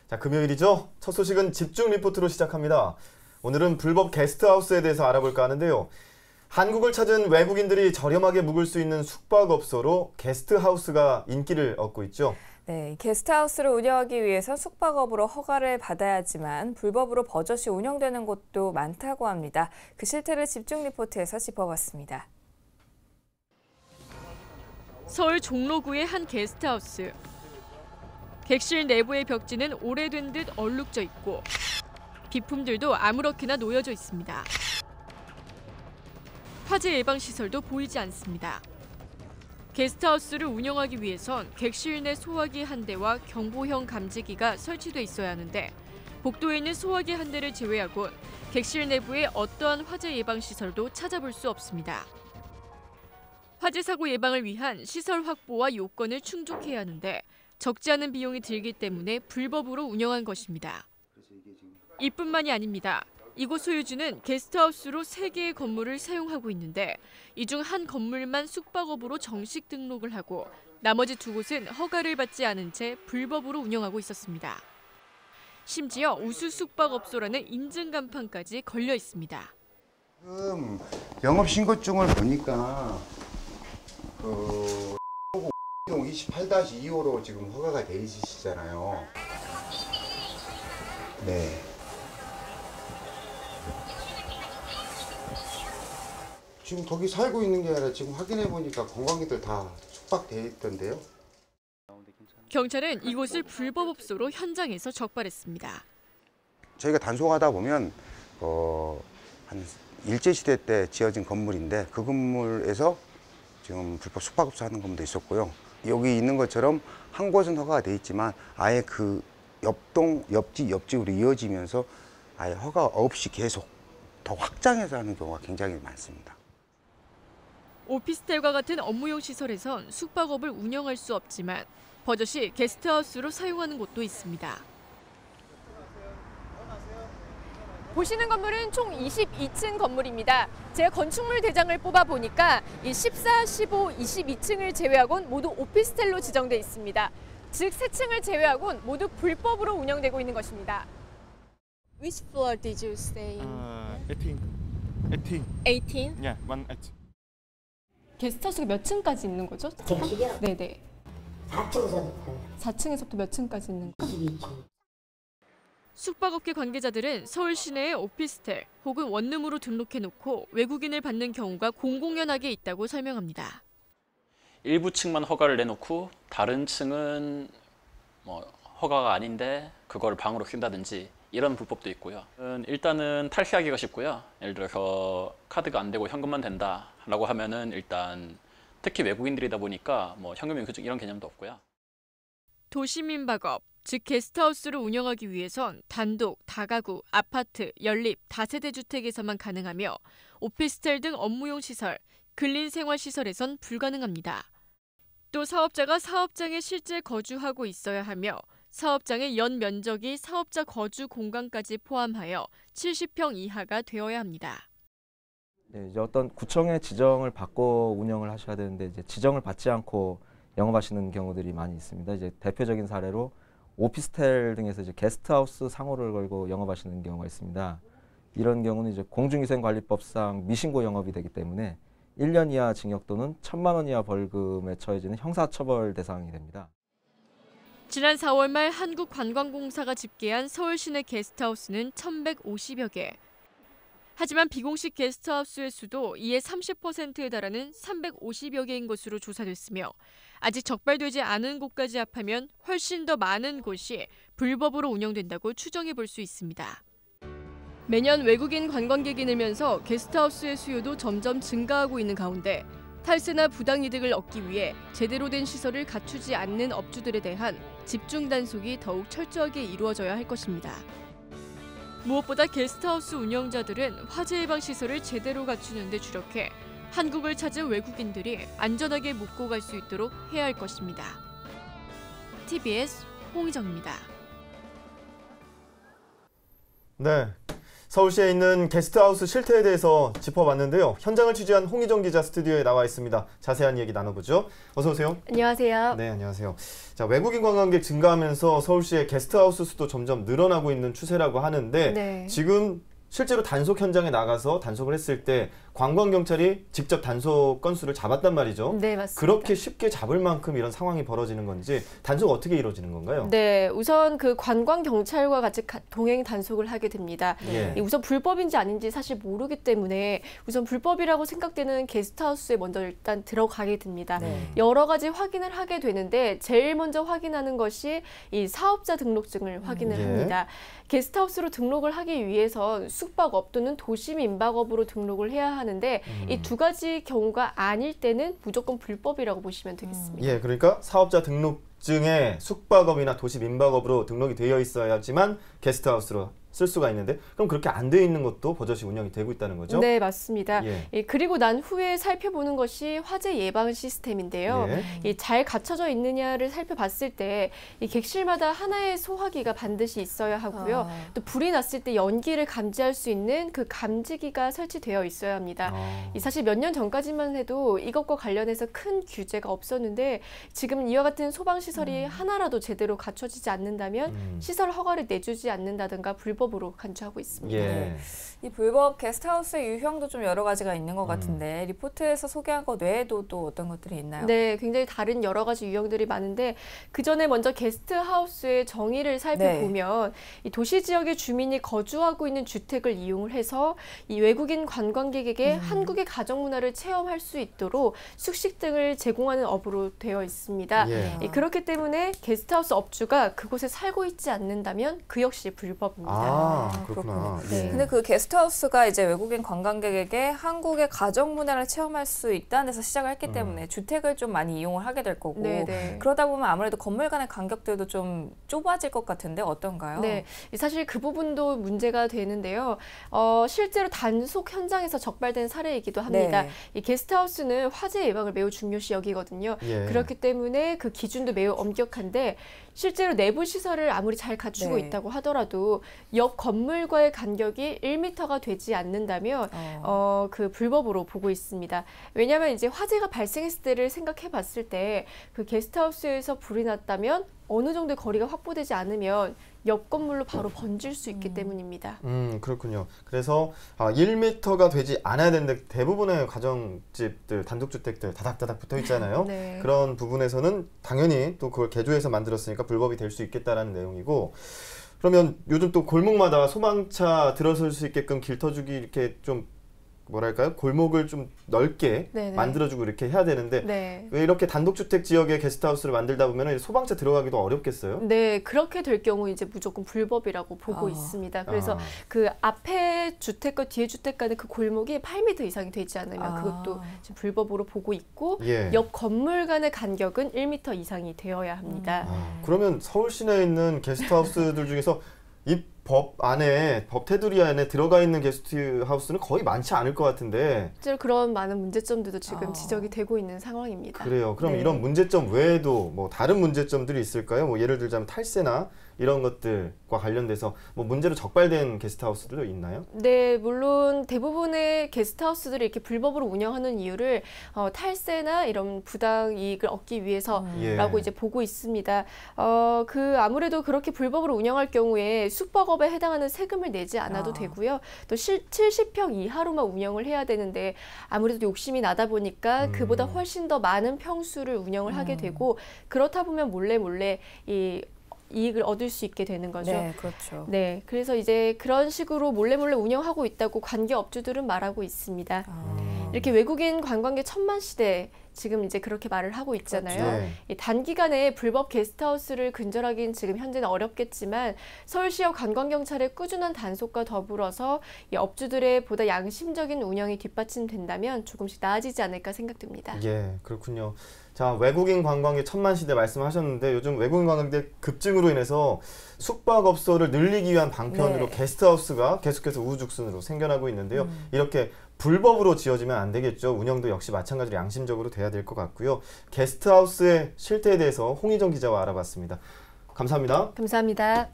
자, 금요일이죠? 첫 소식은 집중 리포트로 시작합니다. 오늘은 불법 게스트하우스에 대해서 알아볼까 하는데요. 한국을 찾은 외국인들이 저렴하게 묵을 수 있는 숙박업소로 게스트하우스가 인기를 얻고 있죠. 네, 게스트하우스를 운영하기 위해서 숙박업으로 허가를 받아야 하지만 불법으로 버젓이 운영되는 곳도 많다고 합니다. 그 실태를 집중 리포트에서 짚어봤습니다. 서울 종로구의 한 게스트하우스. 객실 내부의 벽지는 오래된 듯 얼룩져 있고 비품들도 아무렇게나 놓여져 있습니다. 화재 예방 시설도 보이지 않습니다. 게스트하우스를 운영하기 위해선 객실 내 소화기 한 대와 경보형 감지기가 설치돼 있어야 하는데 복도에 있는 소화기 한 대를 제외하곤 객실 내부에 어떠한 화재 예방 시설도 찾아볼 수 없습니다. 화재 사고 예방을 위한 시설 확보와 요건을 충족해야 하는데 적지 않은 비용이 들기 때문에 불법으로 운영한 것입니다. 이뿐만이 아닙니다. 이곳 소유주는 게스트하우스로 3개의 건물을 사용하고 있는데 이 중 한 건물만 숙박업으로 정식 등록을 하고 나머지 2곳은 허가를 받지 않은 채 불법으로 운영하고 있었습니다. 심지어 우수 숙박업소라는 인증 간판까지 걸려 있습니다. 지금 영업신고증을 보니까 28-2호로 지금 허가가 돼 있으시잖아요. 네. 지금 거기 살고 있는 게 아니라 지금 확인해 보니까 관광객들 다 숙박돼 있던데요. 경찰은 이곳을 불법업소로 현장에서 적발했습니다. 저희가 단속하다 보면 한 일제시대 때 지어진 건물인데 그 건물에서 지금 불법 숙박업소 하는 건물도 있었고요. 여기 있는 것처럼 한 곳은 허가가 돼 있지만 아예 그 옆동, 옆집으로 이어지면서 아예 허가 없이 계속 더 확장해서 하는 경우가 굉장히 많습니다. 오피스텔과 같은 업무용 시설에선 숙박업을 운영할 수 없지만 버젓이 게스트하우스로 사용하는 곳도 있습니다. 보시는 건물은 총 22층 건물입니다. 제가 건축물 대장을 뽑아보니까 이 14, 15, 22층을 제외하고는 모두 오피스텔로 지정돼 있습니다. 즉 3층을 제외하고는 모두 불법으로 운영되고 있는 것입니다. Which floor did you stay in? 18. 18? Yeah, 18. 게스트하우스가 몇 층까지 있는 거죠? 객실이요? 네네. 4층부터 4층에서부터 몇 층까지 있는 거? 22층. 숙박업계 관계자들은 서울 시내의 오피스텔 혹은 원룸으로 등록해놓고 외국인을 받는 경우가 공공연하게 있다고 설명합니다. 일부 층만 허가를 내놓고 다른 층은 허가가 아닌데 그걸 방으로 낀다든지 이런 불법도 있고요. 일단은 탈피하기가 쉽고요. 예를 들어서 카드가 안 되고 현금만 된다라고 하면은 일단 특히 외국인들이다 보니까 현금 영수증 이런 개념도 없고요. 도시민박업, 즉 게스트하우스를 운영하기 위해선 단독, 다가구, 아파트, 연립, 다세대 주택에서만 가능하며 오피스텔 등 업무용 시설, 근린생활시설에선 불가능합니다. 또 사업자가 사업장에 실제 거주하고 있어야 하며 사업장의 연 면적이 사업자 거주 공간까지 포함하여 70평 이하가 되어야 합니다. 네, 이제 어떤 구청의 지정을 받고 운영을 하셔야 되는데 이제 지정을 받지 않고 영업하시는 경우들이 많이 있습니다. 이제 대표적인 사례로 오피스텔 등에서 이제 게스트하우스 상호를 걸고 영업하시는 경우가 있습니다. 이런 경우는 이제 공중위생관리법상 미신고 영업이 되기 때문에 1년 이하 징역 또는 1,000만 원 이하 벌금에 처해지는 형사처벌 대상이 됩니다. 지난 4월 말 한국관광공사가 집계한 서울 시내 게스트하우스는 1,150여 개. 하지만 비공식 게스트하우스의 수도 이에 30%에 달하는 350여 개인 것으로 조사됐으며 아직 적발되지 않은 곳까지 합하면 훨씬 더 많은 곳이 불법으로 운영된다고 추정해 볼 수 있습니다. 매년 외국인 관광객이 늘면서 게스트하우스의 수요도 점점 증가하고 있는 가운데 탈세나 부당이득을 얻기 위해 제대로 된 시설을 갖추지 않는 업주들에 대한 집중 단속이 더욱 철저하게 이루어져야 할 것입니다. 무엇보다 게스트하우스 운영자들은 화재 예방 시설을 제대로 갖추는 데 주력해 한국을 찾은 외국인들이 안전하게 묵고 갈 수 있도록 해야 할 것입니다. TBS 홍희정입니다. 네. 서울시에 있는 게스트하우스 실태에 대해서 짚어봤는데요. 현장을 취재한 홍희정 기자 스튜디오에 나와 있습니다. 자세한 얘기 나눠보죠. 어서 오세요. 안녕하세요. 네, 안녕하세요. 자, 외국인 관광객 증가하면서 서울시의 게스트하우스 수도 점점 늘어나고 있는 추세라고 하는데 네. 지금 실제로 단속 현장에 나가서 단속을 했을 때 관광경찰이 직접 단속 건수를 잡았단 말이죠. 네, 맞습니다. 그렇게 쉽게 잡을 만큼 이런 상황이 벌어지는 건지 단속 어떻게 이루어지는 건가요? 네, 우선 그 관광 경찰과 같이 동행 단속을 하게 됩니다. 예. 우선 불법인지 아닌지 사실 모르기 때문에 우선 불법이라고 생각되는 게스트하우스에 먼저 일단 들어가게 됩니다. 네. 여러 가지 확인을 하게 되는데 제일 먼저 확인하는 것이 이 사업자 등록증을 확인을 예. 합니다. 게스트하우스로 등록을 하기 위해서 숙박업 또는 도시민박업으로 등록을 해야 하는데 이 두 가지 경우가 아닐 때는 무조건 불법이라고 보시면 되겠습니다. 예, 그러니까 사업자 등록증에 숙박업이나 도시민박업으로 등록이 되어 있어야지만 게스트하우스로 쓸 수가 있는데 그럼 그렇게 안 돼 있는 것도 버젓이 운영이 되고 있다는 거죠? 네, 맞습니다. 예. 그리고 난 후에 살펴보는 것이 화재 예방 시스템인데요. 예. 잘 갖춰져 있느냐를 살펴봤을 때 이 객실마다 하나의 소화기가 반드시 있어야 하고요. 또 불이 났을 때 연기를 감지할 수 있는 그 감지기가 설치되어 있어야 합니다. 사실 몇 년 전까지만 해도 이것과 관련해서 큰 규제가 없었는데 지금 이와 같은 소방시설이 하나라도 제대로 갖춰지지 않는다면 시설 허가를 내주지 않는다든가 불법으로 간주하고 있습니다. 예. 이 불법 게스트하우스의 유형도 좀 여러 가지가 있는 것 같은데 리포트에서 소개한 것 외에도 또 어떤 것들이 있나요? 네, 굉장히 다른 여러 가지 유형들이 많은데 그 전에 먼저 게스트하우스의 정의를 살펴보면 이 도시 지역의 주민이 거주하고 있는 주택을 이용을 해서 이 외국인 관광객에게 한국의 가정 문화를 체험할 수 있도록 숙식 등을 제공하는 업으로 되어 있습니다. 예. 그렇기 때문에 게스트하우스 업주가 그곳에 살고 있지 않는다면 그 역시 불법입니다. 아, 그렇구나. 네. 예. 근데 그 게스트하우스가 이제 외국인 관광객에게 한국의 가정 문화를 체험할 수 있다는 데서 시작을 했기 때문에 주택을 좀 많이 이용을 하게 될 거고 네. 그러다 보면 아무래도 건물 간의 간격들도 좀 좁아질 것 같은데 어떤가요? 네, 사실 그 부분도 문제가 되는데요. 실제로 단속 현장에서 적발된 사례이기도 합니다. 네. 이 게스트하우스는 화재 예방을 매우 중요시 여기거든요. 예. 그렇기 때문에 그 기준도 매우 엄격한데 실제로 내부 시설을 아무리 잘 갖추고 네. 있다고 하더라도 옆 건물과의 간격이 1m가 되지 않는다면 그 불법으로 보고 있습니다. 왜냐하면 이제 화재가 발생했을 때를 생각해 봤을 때 그 게스트하우스에서 불이 났다면 어느 정도의 거리가 확보되지 않으면 옆 건물로 바로 번질 수 있기 때문입니다. 그렇군요. 그래서 1m가 되지 않아야 되는데 대부분의 가정집들, 단독주택들 다닥다닥 붙어 있잖아요. 네. 그런 부분에서는 당연히 또 그걸 개조해서 만들었으니까 불법이 될 수 있겠다라는 내용이고 그러면 요즘 또 골목마다 소방차 들어설 수 있게끔 길터주기 이렇게 좀 뭐랄까요? 골목을 좀 넓게 네네. 만들어주고 이렇게 해야 되는데 네. 왜 이렇게 단독주택 지역에 게스트하우스를 만들다 보면 소방차 들어가기도 어렵겠어요? 네, 그렇게 될 경우 이제 무조건 불법이라고 보고 있습니다. 그래서 그 앞에 주택과 뒤에 주택 간의 그 골목이 8m 이상이 되지 않으면 그것도 지금 불법으로 보고 있고 예. 옆 건물 간의 간격은 1m 이상이 되어야 합니다. 그러면 서울 시내에 있는 게스트하우스들 중에서 이 법 안에, 법 테두리 안에 들어가 있는 게스트하우스는 거의 많지 않을 것 같은데 실제로 그런 많은 문제점들도 지금 지적이 되고 있는 상황입니다. 그래요. 그럼 네. 이런 문제점 외에도 뭐 다른 문제점들이 있을까요? 뭐 예를 들자면 탈세나 이런 것들과 관련돼서 뭐 문제로 적발된 게스트하우스들도 있나요? 네, 물론 대부분의 게스트하우스들이 이렇게 불법으로 운영하는 이유를 탈세나 이런 부당 이익을 얻기 위해서라고 예. 이제 보고 있습니다. 그 아무래도 그렇게 불법으로 운영할 경우에 숙박업에 해당하는 세금을 내지 않아도 되고요. 또 70평 이하로만 운영을 해야 되는데 아무래도 욕심이 나다 보니까 그보다 훨씬 더 많은 평수를 운영을 하게 되고 그렇다 보면 몰래 이 이익을 얻을 수 있게 되는 거죠. 네, 그렇죠. 네, 그래서 이제 그런 식으로 몰래 운영하고 있다고 관계 업주들은 말하고 있습니다. 이렇게 외국인 관광객 1000만 시대 지금 이제 그렇게 말을 하고 있잖아요. 그렇죠. 이 단기간에 불법 게스트하우스를 근절하기는 지금 현재는 어렵겠지만 서울시역 관광경찰의 꾸준한 단속과 더불어서 이 업주들의 보다 양심적인 운영이 뒷받침된다면 조금씩 나아지지 않을까 생각됩니다. 예, 그렇군요. 자, 외국인 관광객 1000만 시대 말씀하셨는데 요즘 외국인 관광객 급증으로 인해서 숙박업소를 늘리기 위한 방편으로 네. 게스트하우스가 계속해서 우후죽순으로 생겨나고 있는데요. 이렇게 불법으로 지어지면 안 되겠죠. 운영도 역시 마찬가지로 양심적으로 돼야 될 것 같고요. 게스트하우스의 실태에 대해서 홍희정 기자와 알아봤습니다. 감사합니다. 감사합니다.